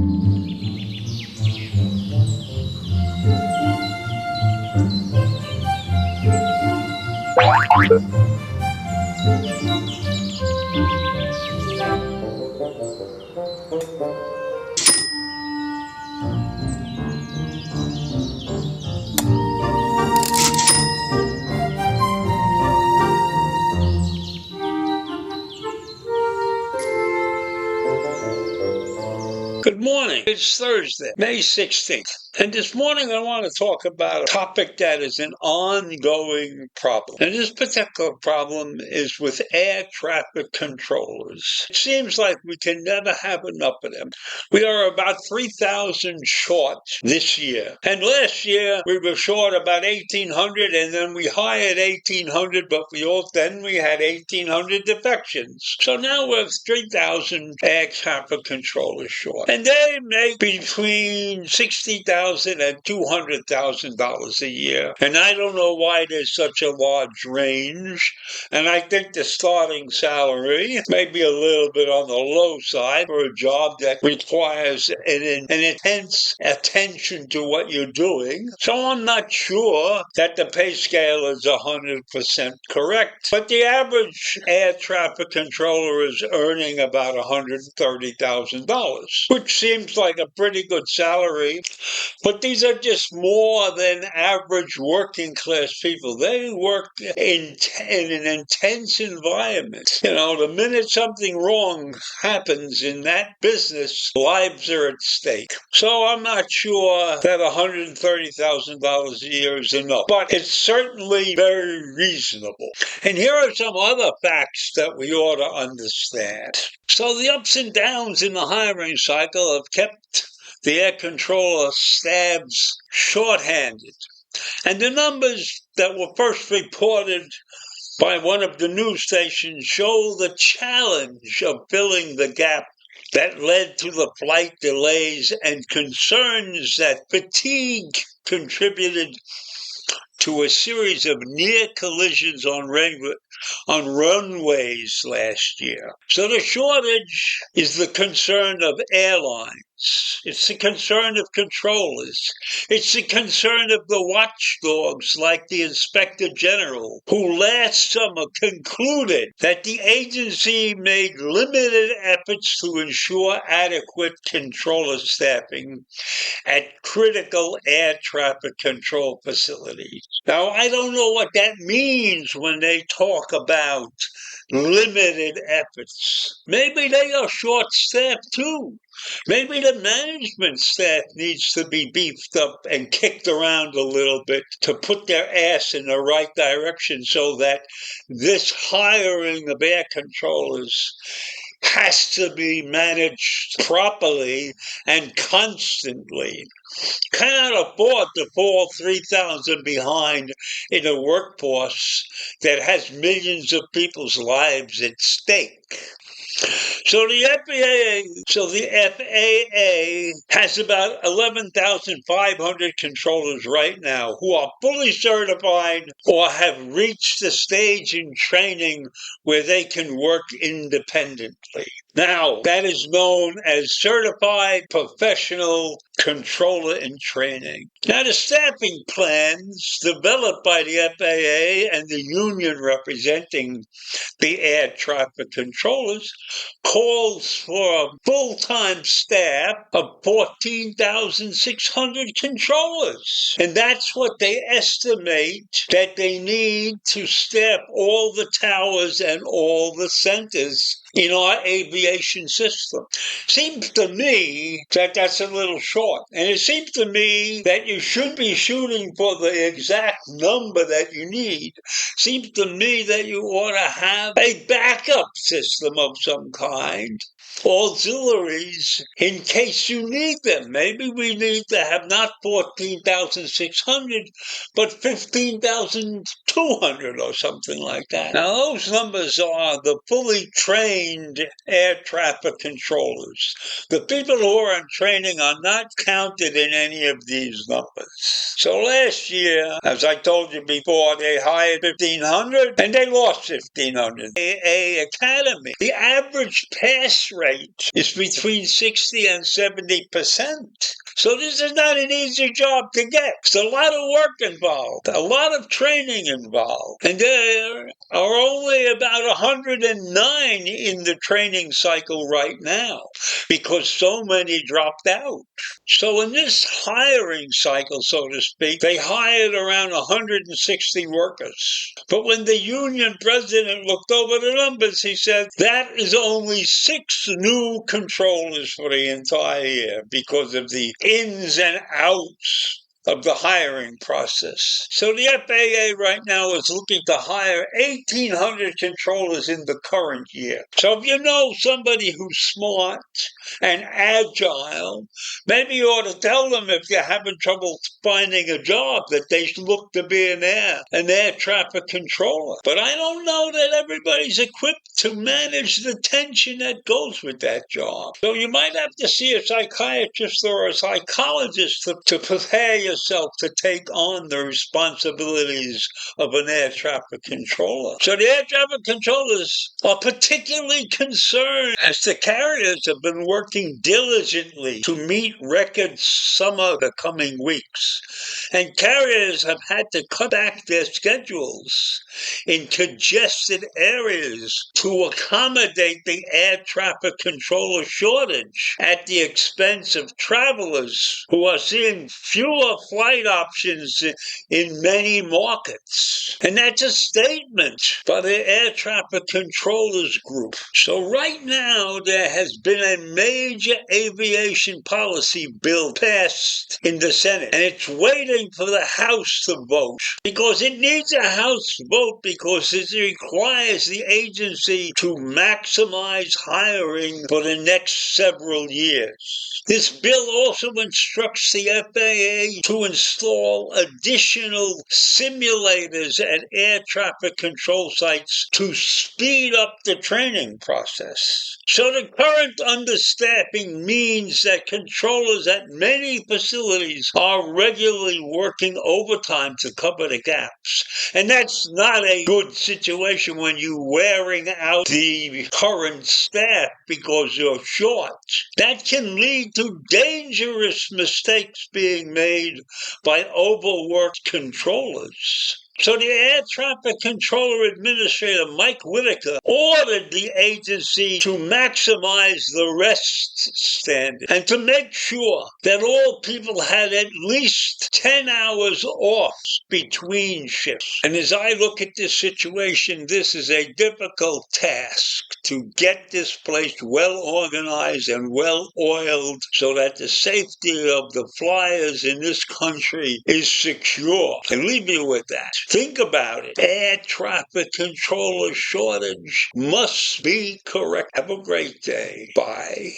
Good morning. It's Thursday, May 16th. And this morning I want to talk about a topic that is an ongoing problem. And this particular problem is with air traffic controllers. It seems like we can never have enough of them. We are about 3,000 short this year. And last year we were short about 1,800, and then we hired 1,800, but we had 1,800 defections. So now we're 3,000 air traffic controllers short. And they make between $60,000 and $200,000 a year. And I don't know why there's such a large range. And I think the starting salary may be a little bit on the low side for a job that requires an intense attention to what you're doing. So I'm not sure that the pay scale is 100% correct. But the average air traffic controller is earning about $130,000, which seems like a pretty good salary. But these are just more than average working class people. They work in an intense environment. You know, the minute something wrong happens in that business, lives are at stake. So I'm not sure that $130,000 a year is enough, but it's certainly very reasonable. And here are some other facts that we ought to understand. So the ups and downs in the hiring cycle have kept the air controller stabs shorthanded. And the numbers that were first reported by one of the news stations show the challenge of filling the gap that led to the flight delays and concerns that fatigue contributed to a series of near collisions on runways last year. So the shortage is the concern of airlines. It's the concern of controllers. It's the concern of the watchdogs like the Inspector General, who last summer concluded that the agency made limited efforts to ensure adequate controller staffing at critical air traffic control facilities. Now, I don't know what that means when they talk about limited efforts. Maybe they are short-staffed too. Maybe the management staff needs to be beefed up and kicked around a little bit to put their ass in the right direction so that this hiring of air controllers has to be managed properly and constantly. Cannot afford to fall 3,000 behind in a workforce that has millions of people's lives at stake. So the FAA has about 11,500 controllers right now who are fully certified or have reached the stage in training where they can work independently. Now, that is known as Certified Professional Controller in Training. Now, the staffing plans developed by the FAA and the union representing the air traffic controllers calls for a full-time staff of 14,600 controllers. And that's what they estimate that they need to staff all the towers and all the centers in our aviation system. Seems to me that that's a little short. And it seems to me that you should be shooting for the exact number that you need. Seems to me that you ought to have a backup system of some kind. Auxiliaries in case you need them. Maybe we need to have not 14,600, but 15,200 or something like that. Now, those numbers are the fully trained air traffic controllers. The people who are in training are not counted in any of these numbers. So last year, as I told you before, they hired 1,500 and they lost 1,500. A Academy, the average pass rate rate is between 60 and 70%. So this is not an easy job to get. It's a lot of work involved, a lot of training involved. And there are only about 109 in the training cycle right now because so many dropped out. So in this hiring cycle, so to speak, they hired around 160 workers. But when the union president looked over the numbers, he said that is only 6 new controllers for the entire year because of the ins and outs of the hiring process. So the FAA right now is looking to hire 1,800 controllers in the current year. So if you know somebody who's smart and agile, maybe you ought to tell them if you're having trouble finding a job that they should look to be an air traffic controller. But I don't know that everybody's equipped to manage the tension that goes with that job. So you might have to see a psychiatrist or a psychologist to prepare yourself to take on the responsibilities of an air traffic controller. So the air traffic controllers are particularly concerned as the carriers have been working diligently to meet record summer the coming weeks. And carriers have had to cut back their schedules in congested areas to accommodate the air traffic controller shortage at the expense of travelers who are seeing fewer flight options in many markets. And that's a statement by the Air Traffic Controllers Group. So right now there has been a major aviation policy bill passed in the Senate, and it's waiting for the House to vote because it needs a House vote because it requires the agency to maximize hiring for the next several years. This bill also instructs the FAA to install additional simulators at air traffic control sites to speed up the training process. So the current understaffing means that controllers at many facilities are regularly working overtime to cover the gaps. And that's not a good situation when you're wearing out the current staff because you're short. That can lead to dangerous mistakes being made by overworked controllers. So the Air Traffic Controller Administrator, Mike Whitaker, ordered the agency to maximize the rest standard and to make sure that all people had at least 10 hours off between shifts. And as I look at this situation, this is a difficult task to get this place well organized and well oiled so that the safety of the flyers in this country is secure. And leave me with that. Think about it. Air traffic controller shortage must be correct. Have a great day. Bye.